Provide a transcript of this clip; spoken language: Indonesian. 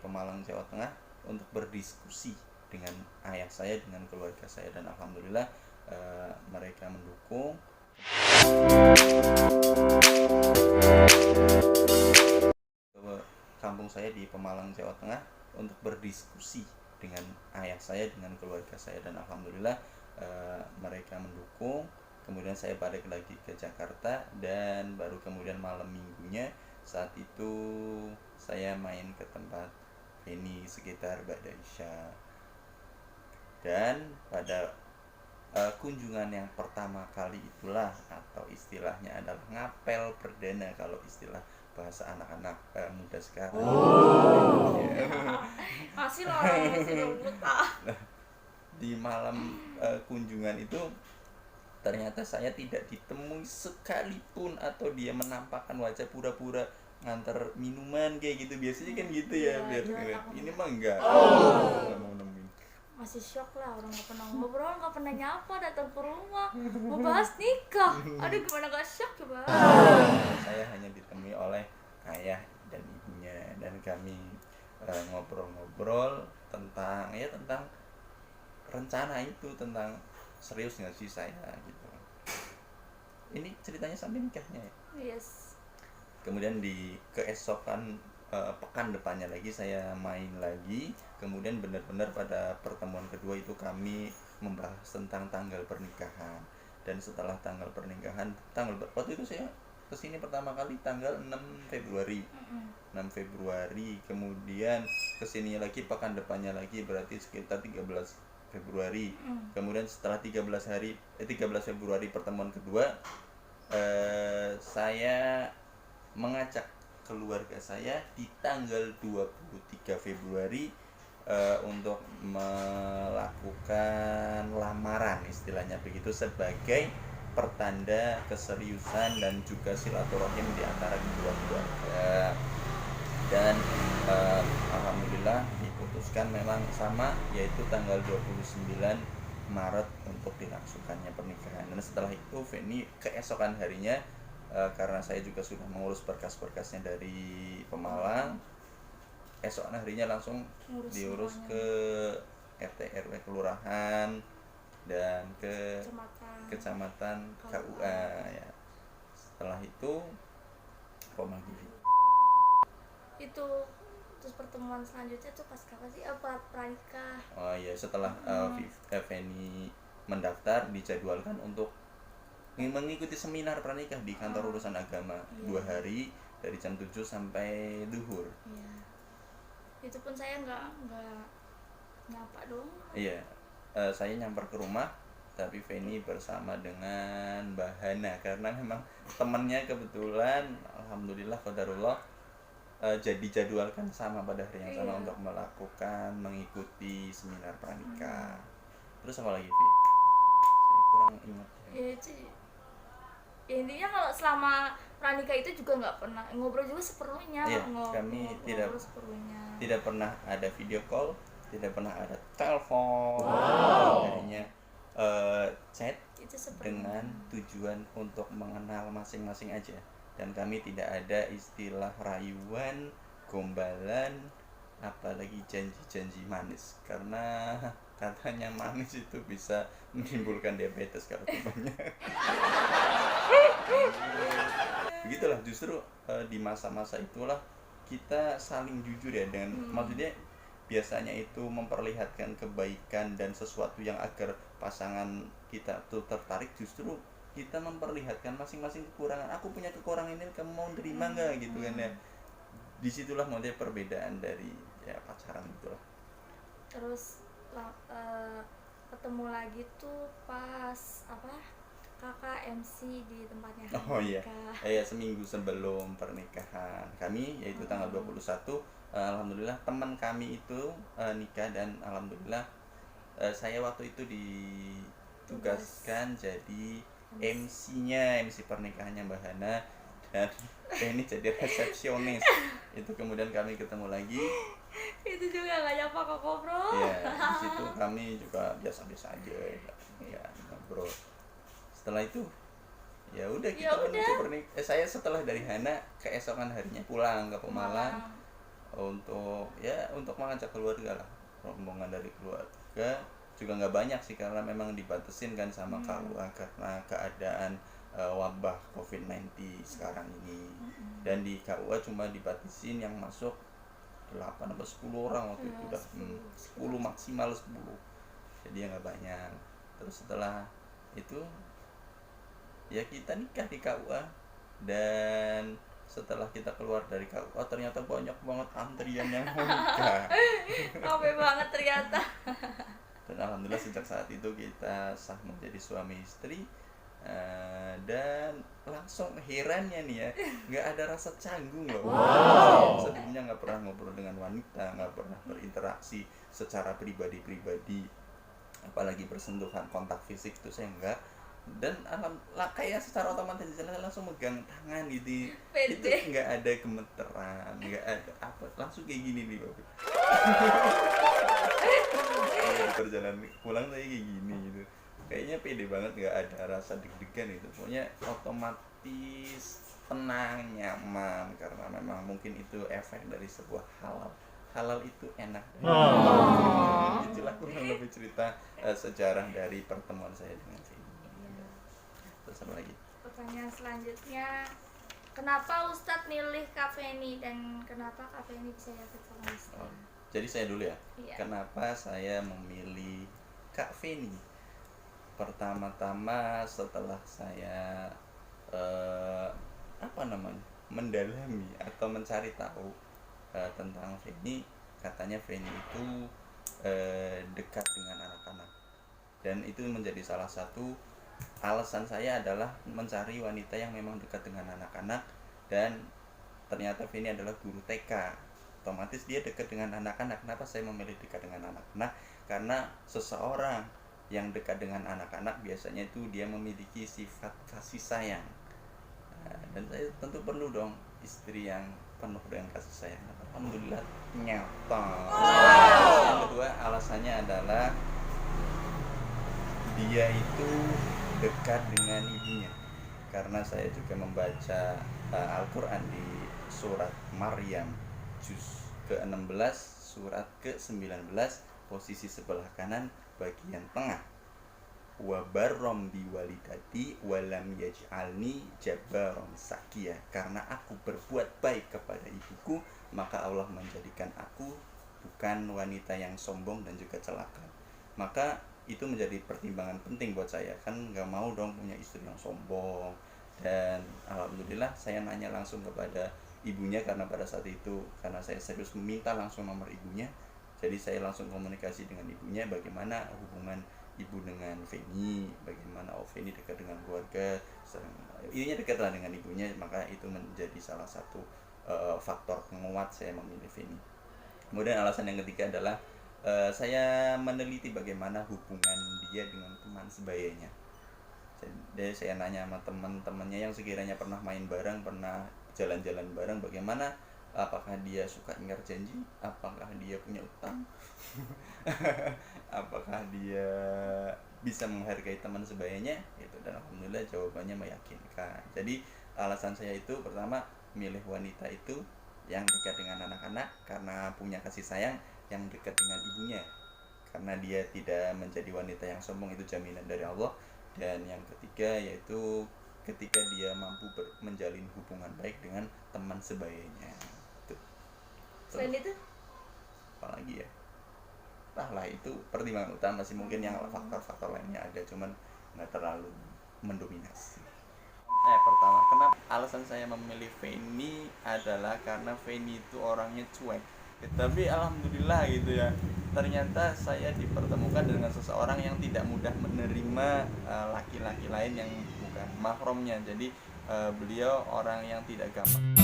Pemalang, Jawa Tengah untuk berdiskusi dengan ayah saya, dengan keluarga saya, dan alhamdulillah mereka mendukung. Ke kampung saya di Pemalang, Jawa Tengah untuk berdiskusi dengan ayah saya, dengan keluarga saya, dan alhamdulillah mereka mendukung. Kemudian saya balik lagi ke Jakarta, dan baru kemudian malam minggunya saat itu saya main ke tempat ini sekitar Ba'da Isya. Dan pada kunjungan yang pertama kali itulah, atau istilahnya adalah ngapel perdana kalau istilah bahasa anak-anak muda sekarang. Masih lah orang masih buta. Di malam kunjungan itu ternyata saya tidak ditemui sekalipun, atau dia menampakkan wajah pura-pura nganter minuman kayak gitu. Biasanya kan gitu ya, biar ini mah enggak. Nggak mau nemuin. Masih shock lah, orang gak pernah ngobrol, gak pernah nyapa, datang ke rumah mau bahas nikah. Aduh, gimana gak shock coba. Saya hanya ditemui oleh ayah dan ibunya, dan kami ngobrol-ngobrol tentang rencana itu, tentang serius nggak sih saya gitu. Ini ceritanya sampai nikahnya ya. Yes. Kemudian di keesokan pekan depannya lagi saya main lagi. Kemudian benar-benar pada pertemuan kedua itu kami membahas tentang tanggal pernikahan. Dan setelah tanggal pernikahan, waktu itu saya kesini pertama kali tanggal 6 Februari. 6 Februari, kemudian kesini lagi pekan depannya lagi, berarti sekitar 13 Februari. Kemudian setelah 13 Februari pertemuan kedua, saya mengajak keluarga saya di tanggal 23 Februari untuk melakukan lamaran, istilahnya begitu, sebagai pertanda keseriusan dan juga silaturahim di antara kedua keluarga. Dan alhamdulillah diputuskan memang sama, yaitu tanggal 29 Maret untuk dilangsungkannya pernikahan. Dan setelah itu Feni keesokan harinya, karena saya juga sudah mengurus berkas-berkasnya dari Pemalang, esokan harinya langsung diurus ke RT RW kelurahan dan ke kecamatan KUA ya. Setelah itu itu terus pertemuan selanjutnya tuh pas kapan sih? Apa pranikah? Oh iya, setelah Feni mendaftar, dijadwalkan untuk mengikuti seminar pranikah di kantor urusan agama 2 hari dari jam 7 sampai duhur. Iya. Itu pun saya nggak nyapa dong. Iya, saya nyamper ke rumah, tapi Feni bersama dengan Mbak Hana, karena memang temannya kebetulan, alhamdulillah qadarullah, jadi jadwalkan sama pada hari yang sama untuk mengikuti seminar pranikah. Terus apa lagi, Vi? Saya kurang ingat. Ya itu. Ya, intinya kalau selama pranikah itu juga nggak pernah ngobrol juga seperlunya. Iya, kami tidak pernah ada video call, tidak pernah ada telepon. Hanya chat dengan tujuan untuk mengenal masing-masing aja. Dan kami tidak ada istilah rayuan, gombalan, apalagi janji-janji manis, karena katanya manis itu bisa menimbulkan diabetes kalau banyak. Begitulah, justru di masa-masa itulah kita saling jujur ya, dengan maksudnya biasanya itu memperlihatkan kebaikan dan sesuatu yang agar pasangan kita tuh tertarik. Justru kita memperlihatkan masing-masing kekurangan. Aku punya kekurangan ini, kamu mau terima nggak gitu kan ya. Disitulah model perbedaan dari ya pacaran itulah. Terus ketemu lagi tuh pas kakak MC di tempatnya iya, seminggu sebelum pernikahan kami, yaitu tanggal 21. Alhamdulillah teman kami itu nikah, dan alhamdulillah saya waktu itu ditugaskan jadi MC-nya, MC pernikahannya Mbak Hana, dan ini jadi resepsionis. Itu kemudian kami ketemu lagi. Itu juga nggak nyapa kok ngobrol. Iya, di situ kami juga biasa-biasa aja ya ngobrol. Setelah itu ya udah kita menuju pernikahan. Saya setelah dari Hana keesokan harinya pulang ke Pemalang untuk untuk mengajak keluarga lah, rombongan dari keluarga juga nggak banyak sih karena memang dibatasin kan sama KUA karena keadaan wabah COVID-19 sekarang ini. Dan di KUA cuma dibatasin yang masuk 8 atau 10 orang waktu itu udah 10 maksimal 10, jadi ya nggak banyak. Terus setelah itu ya kita nikah di KUA, dan setelah kita keluar dari KUA ternyata banyak banget antrian yang mau nikah. Rame banget ternyata. Dan alhamdulillah sejak saat itu kita sah menjadi suami istri. Dan langsung herannya nih ya, nggak ada rasa canggung loh. Sebelumnya nggak pernah ngobrol dengan wanita, nggak pernah berinteraksi secara pribadi, apalagi bersentuhan kontak fisik itu saya enggak. Dan alhamdulillah kayak secara otomatis langsung megang tangan gitu. Itu nggak ada gemeteran, nggak ada apa, langsung kayak gini nih Bapak. Perjalanan pulang saya kayak gini gitu, kayaknya pede banget, nggak ada rasa deg-degan gitu, pokoknya otomatis tenang, nyaman, karena memang mungkin itu efek dari sebuah halal itu enak. Itulah kurang lebih cerita sejarah dari pertemuan saya dengan Feni. Terus apa lagi? Pertanyaan selanjutnya, kenapa Ustadz milih Kak Feni dan kenapa Kak Feni bisa dapet sama Ustadz? Jadi saya dulu ya. Iya. Kenapa saya memilih Kak Feni? Pertama-tama setelah saya mendalami atau mencari tahu tentang Feni, katanya Feni itu dekat dengan anak-anak, dan itu menjadi salah satu alasan saya adalah mencari wanita yang memang dekat dengan anak-anak. Dan ternyata Feni adalah guru TK, otomatis dia dekat dengan anak-anak. Kenapa saya memilih dekat dengan anak-anak? Karena seseorang yang dekat dengan anak-anak biasanya itu dia memiliki sifat kasih sayang. Dan saya tentu perlu dong istri yang penuh dengan kasih sayang. Alhamdulillah nyata. Yang kedua alasannya adalah dia itu dekat dengan ibunya, karena saya juga membaca Al-Quran di surat Maryam juz ke-16 surat ke-19 posisi sebelah kanan bagian tengah, wa barrom bi walidati walam yaj'alni jabbaron sakia, karena aku berbuat baik kepada ibuku maka Allah menjadikan aku bukan wanita yang sombong dan juga celaka. Maka itu menjadi pertimbangan penting buat saya, kan nggak mau dong punya istri yang sombong. Dan alhamdulillah saya nanya langsung kepada ibunya, karena pada saat itu karena saya serius meminta langsung nomor ibunya, jadi saya langsung komunikasi dengan ibunya bagaimana hubungan ibu dengan Feni, bagaimana Feni dekat dengan keluarga, ininya dekat lah dengan ibunya. Maka itu menjadi salah satu faktor penguat saya memilih Feni. Kemudian alasan yang ketiga adalah saya meneliti bagaimana hubungan dia dengan teman sebayanya. Jadi saya nanya sama teman-temannya yang sekiranya pernah main bareng, pernah jalan-jalan bareng, bagaimana, apakah dia suka ingkar janji, apakah dia punya utang, apakah dia bisa menghargai teman sebayanya gitu. Dan alhamdulillah jawabannya meyakinkan. Jadi alasan saya itu pertama milih wanita itu yang dekat dengan anak-anak karena punya kasih sayang, yang dekat dengan ibunya karena dia tidak menjadi wanita yang sombong, itu jaminan dari Allah. Dan yang ketiga yaitu ketika dia mampu menjalin hubungan baik dengan teman sebayanya. Selain itu apalagi ya, lah itu pertimbangan utama sih. Mungkin yang faktor-faktor lainnya ada, cuman nggak terlalu mendominasi. Pertama, kenapa alasan saya memilih Feni adalah karena Feni itu orangnya cuek. Tapi alhamdulillah gitu ya, ternyata saya dipertemukan dengan seseorang yang tidak mudah menerima laki-laki lain yang bukan mahramnya. Jadi beliau orang yang tidak gampang